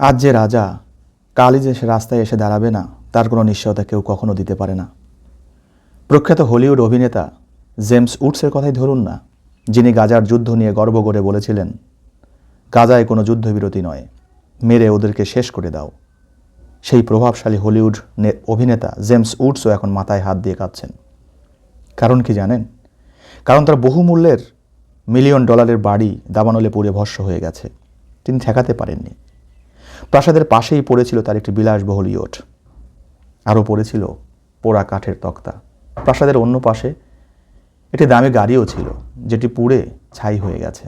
আজ যে রাজা, কালই যে সে রাস্তায় এসে দাঁড়াবে না, তার কোনো নিশ্চয়তা কেউ কখনো দিতে পারে না। প্রখ্যাত হলিউড অভিনেতা জেমস উডসের কথাই ধরুন না, যিনি গাজার যুদ্ধ নিয়ে গর্ব করে বলেছিলেন, গাজায় কোনো যুদ্ধবিরতি নয়, মেরে ওদেরকে শেষ করে দাও। সেই প্রভাবশালী হলিউড অভিনেতা জেমস উডসও এখন মাথায় হাত দিয়ে কাঁদছেন। কারণ কি জানেন? কারণ তার বহুমূল্যের $1,000,000 বাড়ি দাবানলে পুড়ে ভস্ম হয়ে গেছে। তিনি ঠেকাতে পারেননি। প্রাসাদের পাশেই পড়েছিল তার একটি বিলাসবহুল ইয়ট, আরও পড়েছিল পোড়া কাঠের তক্তা। প্রাসাদের অন্য পাশে একটি দামি গাড়িও ছিল, যেটি পুড়ে ছাই হয়ে গেছে।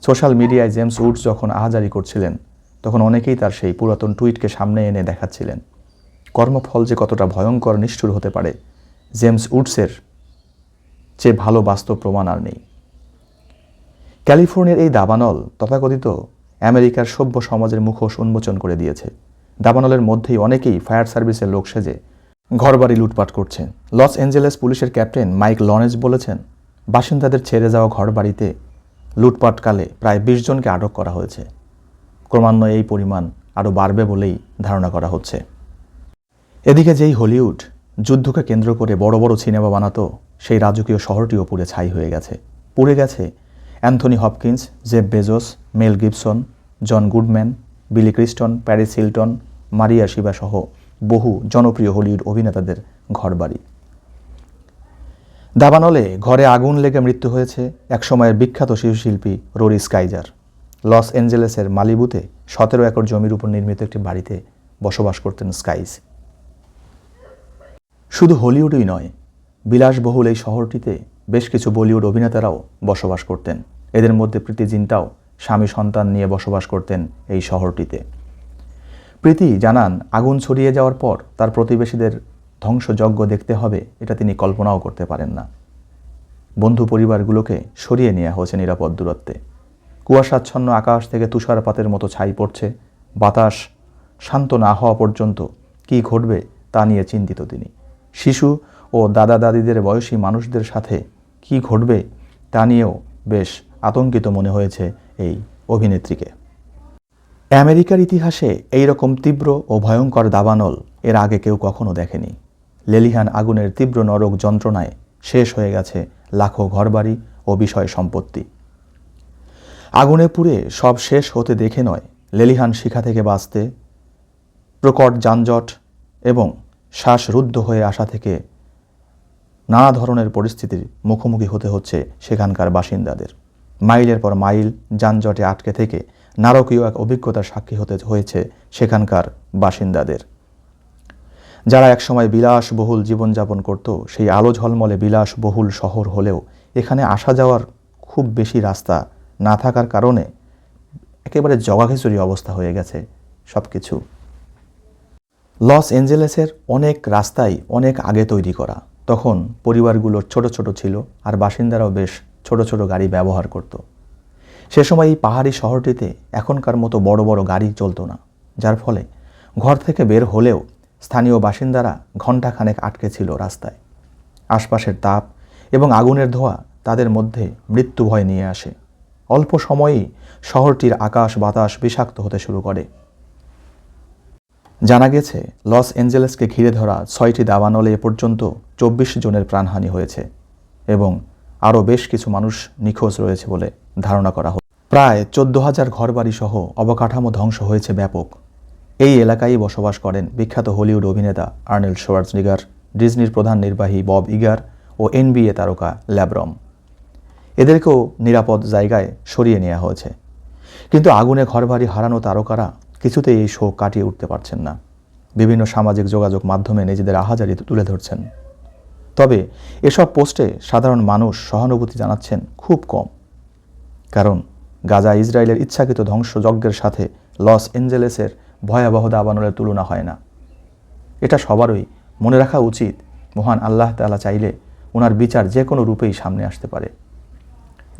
সোশ্যাল মিডিয়ায় জেমস উডস যখন আহাজারি করছিলেন, তখন অনেকেই তার সেই পুরাতন টুইটকে সামনে এনে দেখাচ্ছিলেন। কর্মফল যে কতটা ভয়ঙ্কর নিষ্ঠুর হতে পারে, জেমস উডসের চেয়ে ভালো বাস্তব প্রমাণ আর নেই। ক্যালিফোর্নিয়ার এই দাবানল তথাকথিত আমেরিকার সভ্য সমাজের মুখোশ উন্মোচন করে দিয়েছে। দাবানলের মধ্যেই অনেকেই ফায়ার সার্ভিসের লোক সেজে ঘরবাড়ি লুটপাট করছে। লস অ্যাঞ্জেলেস পুলিশের ক্যাপ্টেন মাইক লরেন্স বলেছেন, বাসিন্দাদের ছেড়ে যাওয়া ঘরবাড়িতে লুটপাটকালে প্রায় 20 জনকে আটক করা হয়েছে। ক্রমান্বয়ে এই পরিমাণ আরও বাড়বে বলেই ধারণা করা হচ্ছে। এদিকে যেই হলিউড যুদ্ধকে কেন্দ্র করে বড় বড় সিনেমা বানাতো, সেই রাজকীয় শহরটিও পুড়ে ছাই হয়ে গেছে। পুড়ে গেছে Anthony Hopkins, Jeff Bezos, Mel Gibson, John Goodman, Billy Crystal, Paris Hilton, Maria Shriver সহ বহু জনপ্রিয় হলিউড অভিনেতাদের ঘরবাড়ি। দাবানলে ঘরে আগুন লেগে মৃত্যু হয়েছে একসময়ের বিখ্যাত শিশুশিল্পী রোরি স্কাইজার। লস অ্যাঞ্জেলেসের মালিবুতে 17 একর জমির উপর নির্মিত একটি বাড়িতে বসবাস করতেন স্কাইজ। শুধু হলিউডই নয়, বিলাসবহুল এই শহরটিতে বেশ কিছু বলিউড অভিনেতারাও বসবাস করতেন। এদের মধ্যে প্রীতি জিন্টাও স্বামী সন্তান নিয়ে বসবাস করতেন এই শহরটিতে। প্রীতি জানান, আগুন ছড়িয়ে যাওয়ার পর তার প্রতিবেশীদের ধ্বংসযজ্ঞ দেখতে হবে, এটা তিনি কল্পনাও করতে পারেন না। বন্ধু পরিবারগুলোকে সরিয়ে নেওয়া হয়েছে নিরাপদ দূরত্বে। কুয়াশাচ্ছন্ন আকাশ থেকে তুষারপাতের মতো ছাই পড়ছে। বাতাস শান্ত না হওয়া পর্যন্ত কী ঘটবে তা নিয়ে চিন্তিত তিনি। শিশু ও দাদা দাদিদের বয়সী মানুষদের সাথে কী ঘটবে তা নিয়েও বেশ আতঙ্কিত মনে হয়েছে এই অভিনেত্রীকে। আমেরিকার ইতিহাসে এই রকম তীব্র ও ভয়ঙ্কর দাবানল এর আগে কেউ কখনো দেখেনি। লেলিহান আগুনের তীব্র নরক যন্ত্রণায় শেষ হয়ে গেছে লাখো ঘরবাড়ি ও বিষয় সম্পত্তি। আগুনে পুড়ে সব শেষ হতে দেখে নয়, লেলিহান শিখা থেকে বাঁচতে প্রকট যানজট এবং শ্বাসরুদ্ধ হয়ে আসা থেকে নানা ধরনের পরিস্থিতির মুখোমুখি হতে হচ্ছে সেখানকার বাসিন্দাদের। মাইলের পর মাইল যানজটে আটকে থেকে নারকীয় এক অভিজ্ঞতার সাক্ষী হতে হয়েছে সেখানকার বাসিন্দাদের। যারা একসময় বিলাসবহুল জীবনযাপন করত, সেই আলো ঝলমলে বিলাসবহুল শহর হলেও এখানে আসা যাওয়ার খুব বেশি রাস্তা না থাকার কারণে একেবারে জগাখিচুড়ি অবস্থা হয়ে গেছে সব কিছু। লস অ্যাঞ্জেলেসের অনেক রাস্তাই অনেক আগে তৈরি করা। তখন পরিবারগুলো ছোট ছোট ছিল আর বাসিন্দারাও বেশ ছোট ছোট গাড়ি ব্যবহার করত। সে সময় এই পাহাড়ি শহরটিতে এখনকার মতো বড় বড় গাড়ি চলতো না, যার ফলে ঘর থেকে বের হলেও স্থানীয় বাসিন্দারা ঘণ্টাখানেক আটকে ছিল রাস্তায়। আশপাশের তাপ এবং আগুনের ধোঁয়া তাদের মধ্যে মৃত্যু ভয় নিয়ে আসে। অল্প সময়েই শহরটির আকাশ বাতাস বিষাক্ত হতে শুরু করে। জানা গেছে, লস অ্যাঞ্জেলেসকে ঘিরে ধরা 6টি দাবানলে এ পর্যন্ত 24 জনের প্রাণহানি হয়েছে এবং আরও বেশ কিছু মানুষ নিখোঁজ রয়েছে বলে ধারণা করা হচ্ছে। প্রায় 14,000 ঘরবাড়ি সহ অবকাঠামো ধ্বংস হয়েছে ব্যাপক। এই এলাকায় বসবাস করেন বিখ্যাত হলিউড অভিনেতা আর্নেল্ড শোয়ার্জনিগার, ডিজনির প্রধান নির্বাহী বব ইগার ও NBA তারকা ল্যাব্রম। এদেরকেও নিরাপদ জায়গায় সরিয়ে নেওয়া হয়েছে। কিন্তু আগুনে ঘরবাড়ি হারানো তারকারা কিছুতেই এই শোক কাটিয়ে উঠতে পারছেন না। বিভিন্ন সামাজিক যোগাযোগ মাধ্যমে নিজেদের আহাজারি তুলে ধরছেন। তবে এসব পোস্টে সাধারণ মানুষ সহানুভূতি জানাচ্ছেন খুব কম। কারণ গাজা ইসরায়েলের ইচ্ছাকৃত ধ্বংসযজ্ঞের সাথে লস অ্যাঞ্জেলেসের ভয়াবহ দাবানলের তুলনা হয় না। এটা সবারই মনে রাখা উচিত। মহান আল্লাহ তাআলা চাইলে ওনার বিচার যে কোনো রূপেই সামনে আসতে পারে।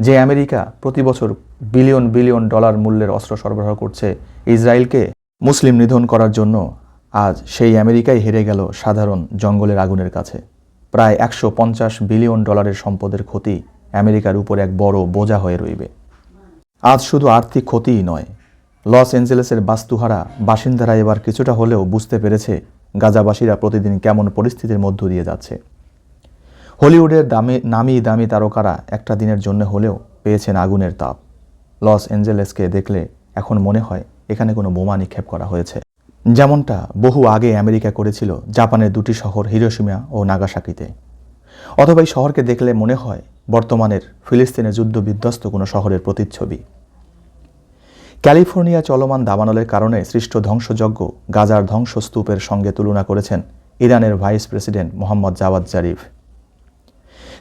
যে আমেরিকা প্রতি বছর বিলিয়ন বিলিয়ন ডলার মূল্যের অস্ত্র সরবরাহ করছে ইসরায়েলকে মুসলিম নিধন করার জন্য, আজ সেই আমেরিকাই হেরে গেল সাধারণ জঙ্গলের আগুনের কাছে। প্রায় $150 বিলিয়ন সম্পদের ক্ষতি আমেরিকার উপর এক বড় বোঝা হয়ে রইবে। আজ শুধু আর্থিক ক্ষতিই নয়, লস অ্যাঞ্জেলেসের বাস্তুহারা বাসিন্দারা এবার কিছুটা হলেও বুঝতে পেরেছে গাজাবাসীরা প্রতিদিন কেমন পরিস্থিতির মধ্য দিয়ে যাচ্ছে। হলিউডের নামি দামি তারকারা একটা দিনের জন্য হলেও পেয়েছেন আগুনের তাপ। লস অ্যাঞ্জেলেসকে দেখলে এখন মনে হয় এখানে কোনো বোমা নিক্ষেপ করা হয়েছে, যেমনটা বহু আগে আমেরিকা করেছিল জাপানের দুটি শহর হিরোশিমা ও নাগাসাকিতে। অথবা এই শহরকে দেখলে মনে হয় বর্তমানের ফিলিস্তিনের যুদ্ধ বিধ্বস্ত কোনো শহরের প্রতিচ্ছবি। ক্যালিফোর্নিয়া চলমান দাবানলের কারণে সৃষ্ট ধ্বংসযজ্ঞ গাজার ধ্বংসস্তূপের সঙ্গে তুলনা করেছেন ইরানের vice president Mohammad Javad Zarif.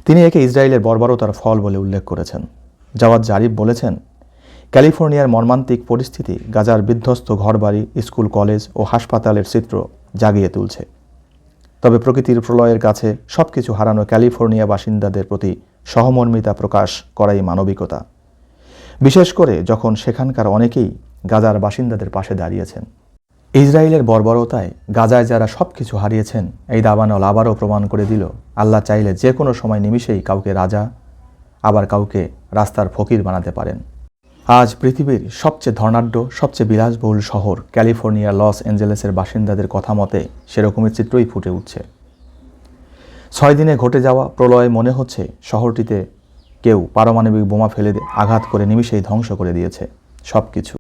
তিনি একে ইসরায়েলের বর্বরতার ফল বলে উল্লেখ করেছেন। জাওয়াদ জারিফ বলেছেন, ক্যালিফোর্নিয়ার মর্মান্তিক পরিস্থিতি গাজার বিধ্বস্ত ঘরবাড়ি, স্কুল, কলেজ ও হাসপাতালের চিত্র জাগিয়ে তুলছে। তবে প্রকৃতির প্রলয়ের কাছে সবকিছু হারানো ক্যালিফোর্নিয়া বাসিন্দাদের প্রতি সহমর্মিতা প্রকাশ করাই মানবিকতা, বিশেষ করে যখন সেখানকার অনেকেই গাজার বাসিন্দাদের পাশে দাঁড়িয়েছেন। ইসরায়েলের বর্বরতায় গাজায় যারা সবকিছু হারিয়েছেন, এই দাবানল আবারও প্রমাণ করে দিল আল্লাহ চাইলে যে কোনো সময় নিমিষেই কাউকে রাজা আবার কাউকে রাস্তার ফকির বানাতে পারেন। আজ পৃথিবীর সবচেয়ে ধনাঢ্য, সবচেয়ে বিলাসবহুল শহর ক্যালিফোর্নিয়া লস অ্যাঞ্জেলেসের বাসিন্দাদের কথা মতে সেরকমের চিত্রই ফুটে উঠছে। 6 দিনে ঘটে যাওয়া প্রলয় মনে হচ্ছে শহরটিতে কেউ পারমাণবিক বোমা ফেলে আঘাত করে নিমিষেই ধ্বংস করে দিয়েছে সব কিছু।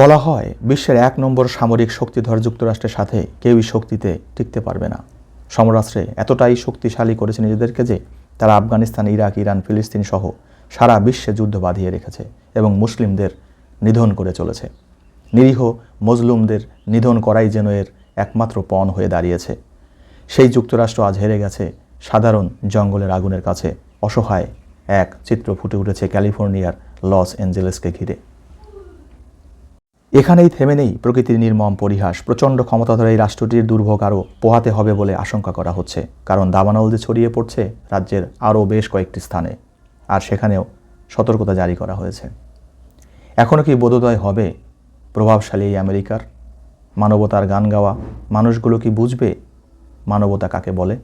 বলা হয় বিশ্বের 1 নম্বর সামরিক শক্তিধর যুক্তরাষ্ট্রের সাথে কেউই শক্তিতে টিকতে পারবে না। সমরাষ্ট্রে এতটাই শক্তিশালী করেছে নিজেদেরকে যে তারা আফগানিস্তান, ইরাক, ইরান, ফিলিস্তিন সহ সারা বিশ্বে যুদ্ধ বাঁধিয়ে রেখেছে এবং মুসলিমদের নিধন করে চলেছে। নিরীহ মজলুমদের নিধন করাই যেন এর একমাত্র পণ হয়ে দাঁড়িয়েছে। সেই যুক্তরাষ্ট্র আজ হেরে গেছে সাধারণ জঙ্গলের আগুনের কাছে। অসহায় এক চিত্র ফুটে উঠেছে ক্যালিফোর্নিয়ার লস অ্যাঞ্জেলেসকে ঘিরে। এখানেই থেমে নেই প্রকৃতির নির্মম পরিহাস। প্রচণ্ড ক্ষমতাধর এই রাষ্ট্রটির দুর্ভোগ আরও পোহাতে হবে বলে আশঙ্কা করা হচ্ছে, কারণ দাবানল যে ছড়িয়ে পড়ছে রাজ্যের আরও বেশ কয়েকটি স্থানে, আর সেখানেও সতর্কতা জারি করা হয়েছে। এখনও কি বোধোদয় হবে প্রভাবশালী এই আমেরিকার? মানবতার গান গাওয়া মানুষগুলো কি বুঝবে মানবতা কাকে বলে?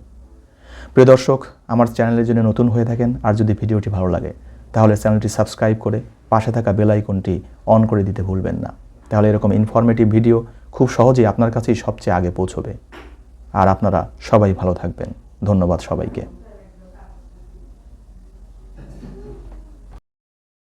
প্রিয় দর্শক, আমার চ্যানেলের জন্য নতুন হয়ে থাকেন আর যদি ভিডিওটি ভালো লাগে তাহলে চ্যানেলটি সাবস্ক্রাইব করে পাশে থাকা বেল আইকনটি অন করে দিতে ভুলবেন না। তাহলে এরকম ইনফরমেটিভ ভিডিও খুব সহজেই আপনার কাছেই সবচেয়ে আগে পৌঁছবে। আর আপনারা সবাই ভালো থাকবেন। ধন্যবাদ সবাইকে।